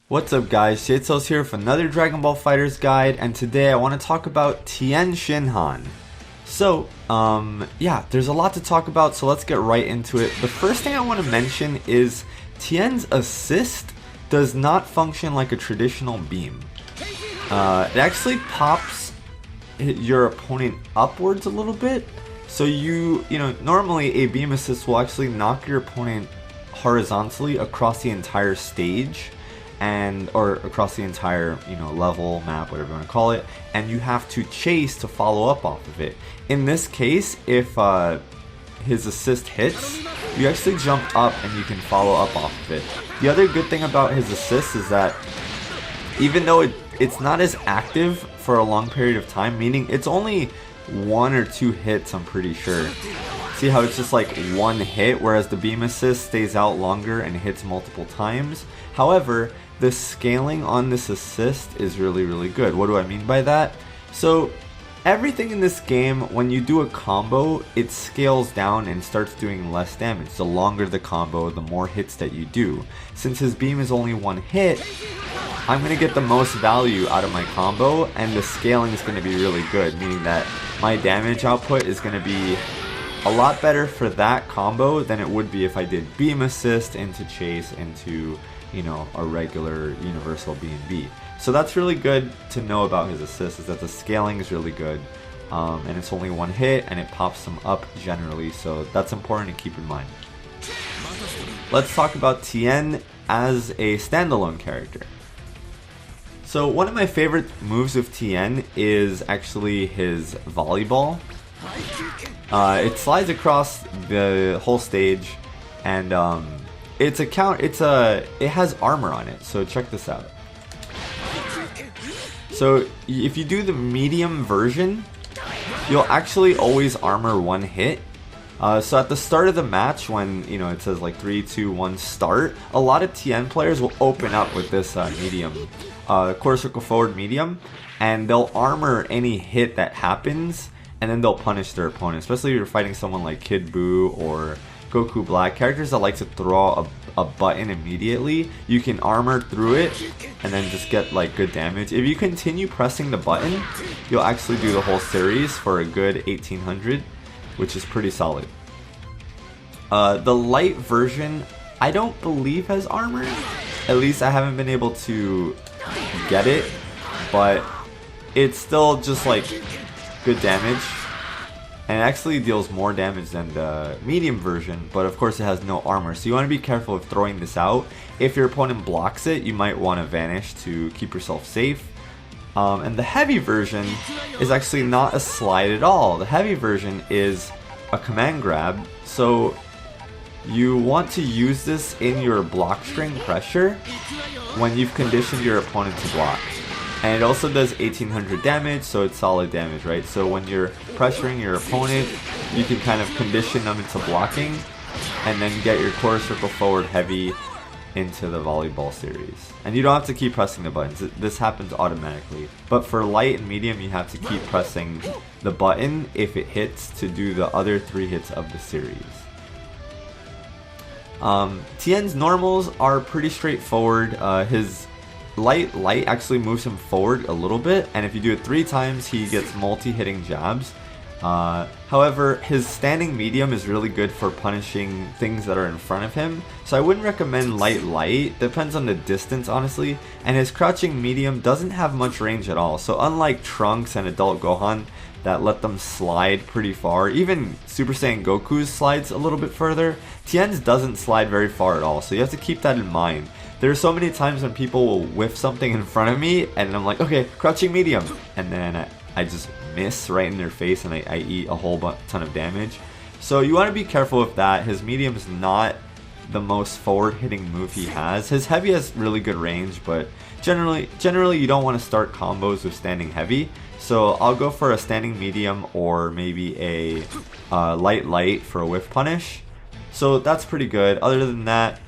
What's up guys, Chiaotzu here with another Dragon Ball FighterZ guide, and today I want to talk about Tien Shinhan. So, yeah, there's a lot to talk about, so let's get right into it. The first thing I want to mention is Tien's assist does not function like a traditional beam. It actually pops your opponent upwards a little bit, so you know, normally a beam assist will actually knock your opponent horizontally across the entire stage, or across the entire, you know, level, map, whatever you want to call it, and you have to chase to follow up off of it. In this case, if his assist hits, you actually jump up and you can follow up off of it. The other good thing about his assist is that even though it's not as active for a long period of time, meaning it's only 1 or 2 hits, I'm pretty sure. See how it's just like one hit, whereas the beam assist stays out longer and hits multiple times. However, the scaling on this assist is really good. What do I mean by that? So everything in this game, when you do a combo, it scales down and starts doing less damage. The longer the combo, the more hits that you do. Since his beam is only 1 hit, I'm going to get the most value out of my combo, and the scaling is going to be really good, meaning that my damage output is going to be a lot better for that combo than it would be if I did beam assist into chase into, you know, a regular universal B&B. So that's really good to know about his assist, is that the scaling is really good, and it's only 1 hit and it pops them up generally, so that's important to keep in mind. Let's talk about Tien as a standalone character. So one of my favorite moves of Tien is actually his volleyball. It slides across the whole stage, and it has armor on it. So check this out. So if you do the medium version, you'll actually always armor 1 hit. So at the start of the match, when, you know, it says like 3, 2, 1 start, a lot of Tien players will open up with this medium, quarter circle forward medium, and they'll armor any hit that happens, and then they'll punish their opponent. Especially if you're fighting someone like Kid Buu or Goku Black, characters that like to throw a button immediately. You can armor through it and then just get like good damage. If you continue pressing the button, you'll actually do the whole series for a good 1800, which is pretty solid. The light version, I don't believe has armor. At least I haven't been able to get it, but it's still just like good damage, and it actually deals more damage than the medium version, but of course it has no armor, so you want to be careful of throwing this out. If your opponent blocks it, you might want to vanish to keep yourself safe. And the heavy version is actually not a slide at all. The heavy version is a command grab, so you want to use this in your block string pressure when you've conditioned your opponent to block. And it also does 1800 damage, so it's solid damage, right? So when you're pressuring your opponent, you can kind of condition them into blocking, and then get your quarter circle forward heavy into the volleyball series. And you don't have to keep pressing the buttons, this happens automatically. But for light and medium, you have to keep pressing the button if it hits to do the other 3 hits of the series. Tien's normals are pretty straightforward. His light actually moves him forward a little bit, and if you do it 3 times, he gets multi-hitting jabs. However, his standing medium is really good for punishing things that are in front of him, so I wouldn't recommend light, depends on the distance honestly, and his crouching medium doesn't have much range at all. So unlike Trunks and Adult Gohan that let them slide pretty far, even Super Saiyan Goku's slides a little bit further, Tien's doesn't slide very far at all, so you have to keep that in mind. There are so many times when people will whiff something in front of me, and I'm like, okay, crouching medium, and then I just miss right in their face, and I eat a whole ton of damage. So you want to be careful with that. His medium is not the most forward-hitting move he has. His heavy has really good range, but generally you don't want to start combos with standing heavy. So I'll go for a standing medium, or maybe a light for a whiff punish. So that's pretty good. Other than that,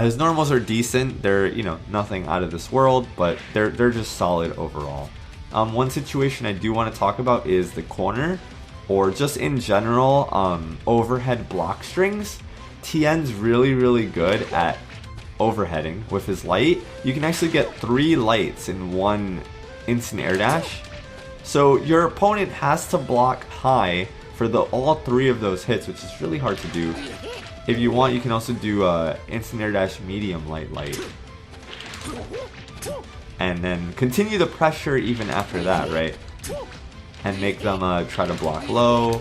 his normals are decent. They're, you know, nothing out of this world, but they're just solid overall. One situation I do want to talk about is the corner, or just in general, overhead block strings. Tien's really good at overheading with his light, you can actually get 3 lights in one instant air dash. So your opponent has to block high for all 3 of those hits, which is really hard to do. If you want, you can also do instant air dash medium light. And then continue the pressure even after that, right? And make them try to block low.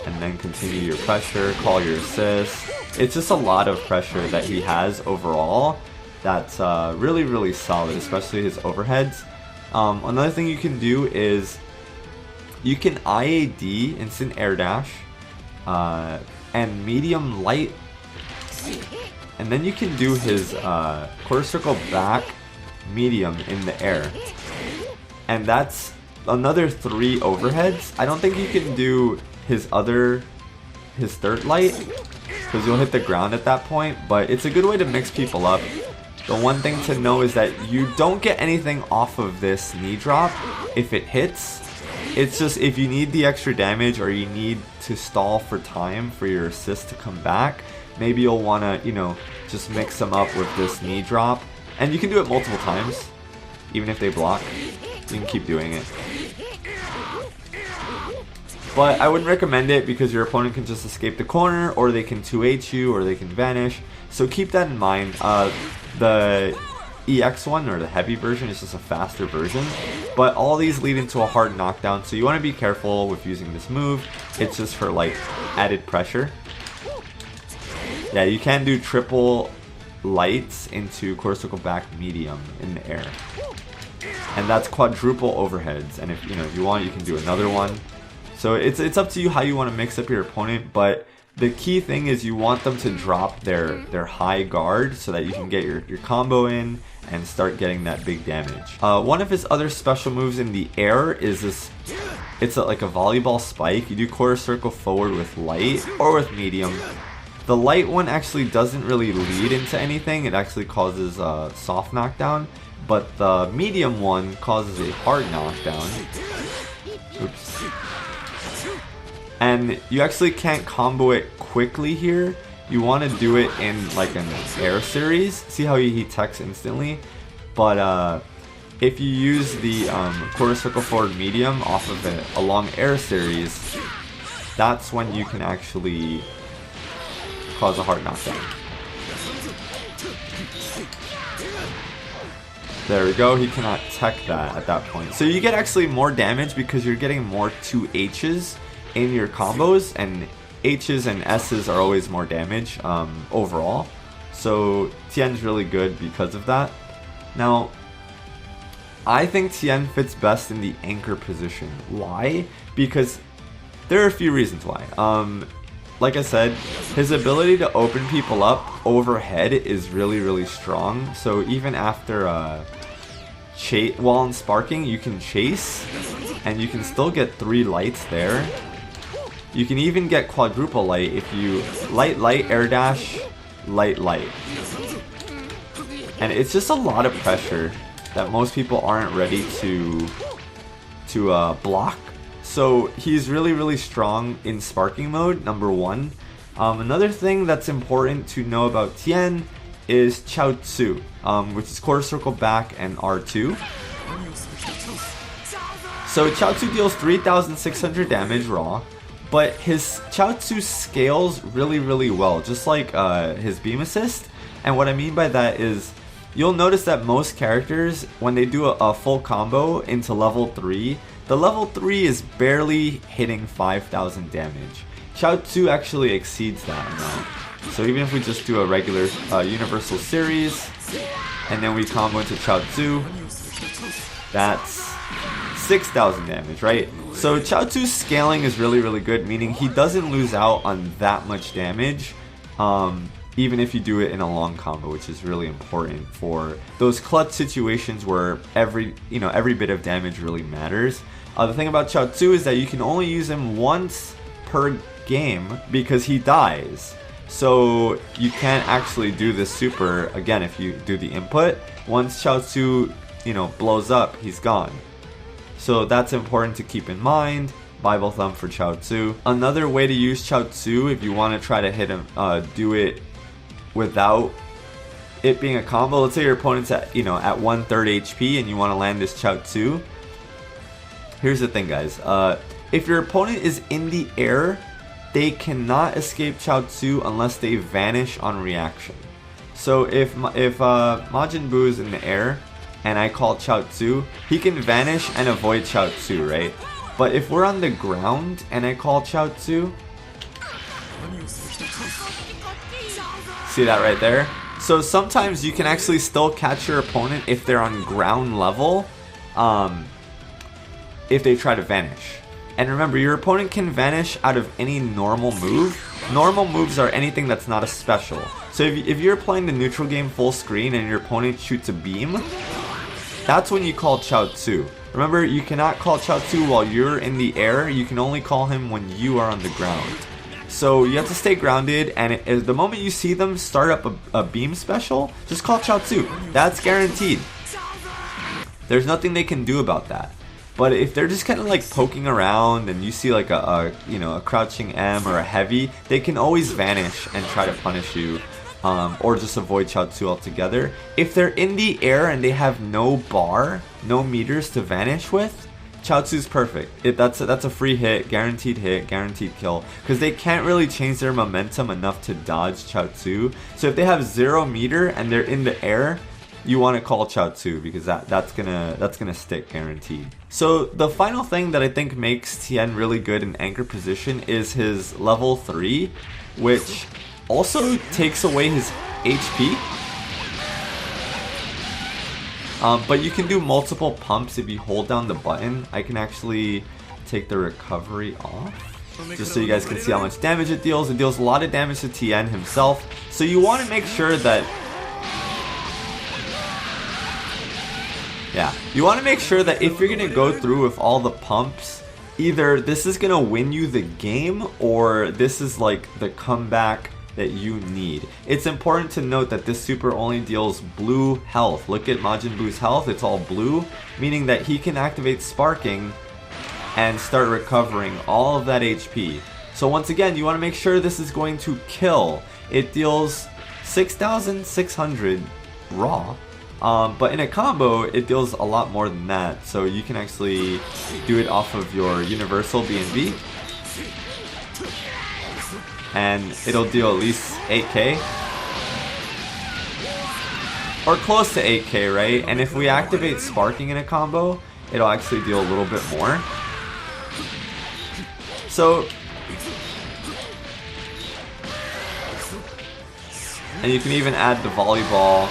And then continue your pressure, call your assist. It's just a lot of pressure that he has overall. That's really, really solid, especially his overheads. Another thing you can do is you can IAD, instant air dash, and medium light. And then you can do his quarter circle back medium in the air. And that's another 3 overheads. I don't think you can do his third light, because you'll hit the ground at that point, but it's a good way to mix people up. The one thing to know is that you don't get anything off of this knee drop if it hits. It's just if you need the extra damage or you need to stall for time for your assist to come back, maybe you'll want to, you know, just mix them up with this knee drop. And you can do it multiple times, even if they block. You can keep doing it. But I wouldn't recommend it because your opponent can just escape the corner, or they can 2H you, or they can vanish. So keep that in mind. The EX one, or the heavy version, is just a faster version. But all these lead into a hard knockdown, so you want to be careful with using this move. It's just for like added pressure. Yeah, you can do triple lights into quarter circle back medium in the air. And that's quadruple overheads. And if you want, you can do another one. So it's up to you how you want to mix up your opponent, but the key thing is you want them to drop their high guard so that you can get your combo in and start getting that big damage. One of his other special moves in the air is this. It's like a volleyball spike. You do quarter circle forward with light or with medium. The light one actually doesn't really lead into anything. It actually causes a soft knockdown, but the medium one causes a hard knockdown. Oops. And you actually can't combo it quickly here. You want to do it in like an air series. See how he techs instantly? But if you use the quarter circle forward medium off of a long air series, that's when you can actually cause a hard knockdown. There we go, he cannot tech that at that point. So you get actually more damage because you're getting more 2Hs in your combos, and H's and S's are always more damage overall. So Tien's really good because of that. Now, I think Tien fits best in the anchor position. Why? Because there are a few reasons why. Like I said, his ability to open people up overhead is really, really strong. So even after while in sparking, you can chase, and you can still get 3 lights there. You can even get quadruple light if you light, air dash, light. And it's just a lot of pressure that most people aren't ready to block. So he's really, really strong in sparking mode, number 1. Another thing that's important to know about Tien is Chiaotzu, which is quarter circle back and R2. So Chiaotzu deals 3,600 damage raw, but his Chiaotzu scales really, really well, just like his beam assist. And what I mean by that is, you'll notice that most characters, when they do a full combo into level 3, the level 3 is barely hitting 5,000 damage. Chiaotzu actually exceeds that amount. So even if we just do a regular universal series, and then we combo into Chiaotzu, that's 6,000 damage, right? So Chiaotzu's scaling is really, really good, meaning he doesn't lose out on that much damage, even if you do it in a long combo, which is really important for those clutch situations where every bit of damage really matters. The thing about Chiaotzu is that you can only use him once per game because he dies. So you can't actually do this super again if you do the input. Once Chiaotzu, blows up, he's gone. So that's important to keep in mind. Bible thumb for Chiaotzu. Another way to use Chiaotzu, if you want to try to hit him, do it without it being a combo. Let's say your opponent's at, you know, at 1/3 HP and you want to land this Chiaotzu. Here's the thing, guys. If your opponent is in the air, they cannot escape Chiaotzu unless they vanish on reaction. So if Majin Buu is in the air and I call Chiaotzu, he can vanish and avoid Chiaotzu, right? But if we're on the ground and I call Chiaotzu, see that right there? So sometimes you can actually still catch your opponent if they're on ground level, if they try to vanish. And remember, your opponent can vanish out of any normal move. Normal moves are anything that's not a special. So if you're playing the neutral game full screen and your opponent shoots a beam, that's when you call Chiaotzu. Remember, you cannot call Chiaotzu while you're in the air. You can only call him when you are on the ground. So you have to stay grounded, and the moment you see them start up a beam special, just call Chiaotzu. That's guaranteed. There's nothing they can do about that. But if they're just kind of like poking around and you see like a crouching M or a heavy, they can always vanish and try to punish you, or just avoid Chiaotzu altogether. If they're in the air and they have no bar, no meters to vanish with, Chiaotzu's perfect. That's a free hit, guaranteed kill, because they can't really change their momentum enough to dodge Chiaotzu. So if they have 0 meter and they're in the air, you want to call Chiaotzu, because that's gonna stick guaranteed. So the final thing that I think makes Tien really good in anchor position is his level 3, which also takes away his HP. But you can do multiple pumps if you hold down the button. I can actually take the recovery off, just so you guys can see how much damage it deals. It deals a lot of damage to Tien himself. So you want to make sure that, you want to make sure that if you're going to go through with all the pumps, either this is going to win you the game or this is like the comeback that you need. It's important to note that this super only deals blue health. Look at Majin Buu's health, it's all blue, meaning that he can activate sparking and start recovering all of that HP. So once again, you want to make sure this is going to kill. It deals 6,600 raw, but in a combo it deals a lot more than that. So you can actually do it off of your universal BNB, and it'll deal at least 8k or close to 8k, right? And if we activate sparking in a combo, it'll actually deal a little bit more. So, and you can even add the volleyball.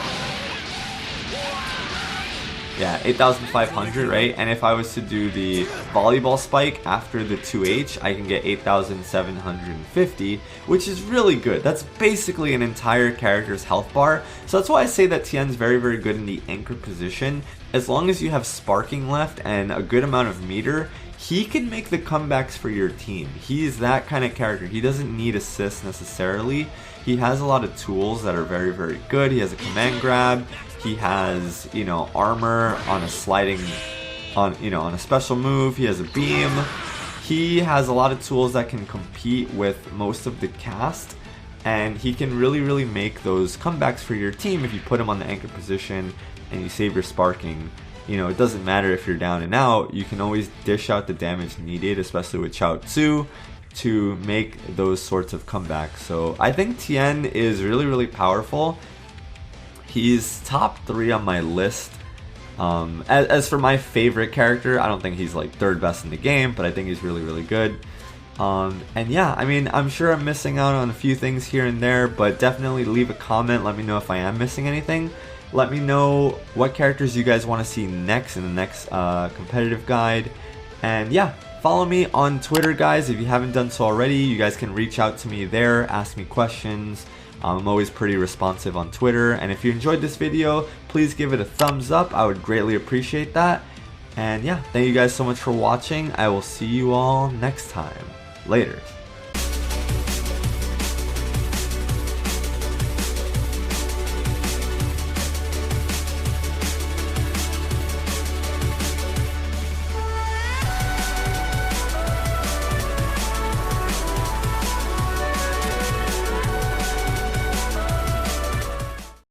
Yeah, 8,500, right? And if I was to do the volleyball spike after the 2H, I can get 8,750, which is really good. That's basically an entire character's health bar. So that's why I say that Tien's very, very good in the anchor position. As long as you have sparking left and a good amount of meter, he can make the comebacks for your team. He's that kind of character. He doesn't need assists necessarily. He has a lot of tools that are very, very good. He has a command grab. He has, you know, armor on a sliding, on a special move. He has a beam. He has a lot of tools that can compete with most of the cast, and he can really, really make those comebacks for your team if you put him on the anchor position and you save your sparking. You know, it doesn't matter if you're down and out. You can always dish out the damage needed, especially with Chiaotzu, to make those sorts of comebacks. So I think Tien is really, really powerful. He's top 3 on my list. As for my favorite character, I don't think he's like 3rd best in the game, but I think he's really, really good. And yeah, I mean, I'm sure I'm missing out on a few things here and there, but definitely leave a comment. Let me know if I am missing anything. Let me know what characters you guys want to see next in the next competitive guide. And yeah, follow me on Twitter, guys. If you haven't done so already, you guys can reach out to me there, ask me questions. I'm always pretty responsive on Twitter. And if you enjoyed this video, please give it a thumbs up. I would greatly appreciate that. And yeah, thank you guys so much for watching. I will see you all next time. Later.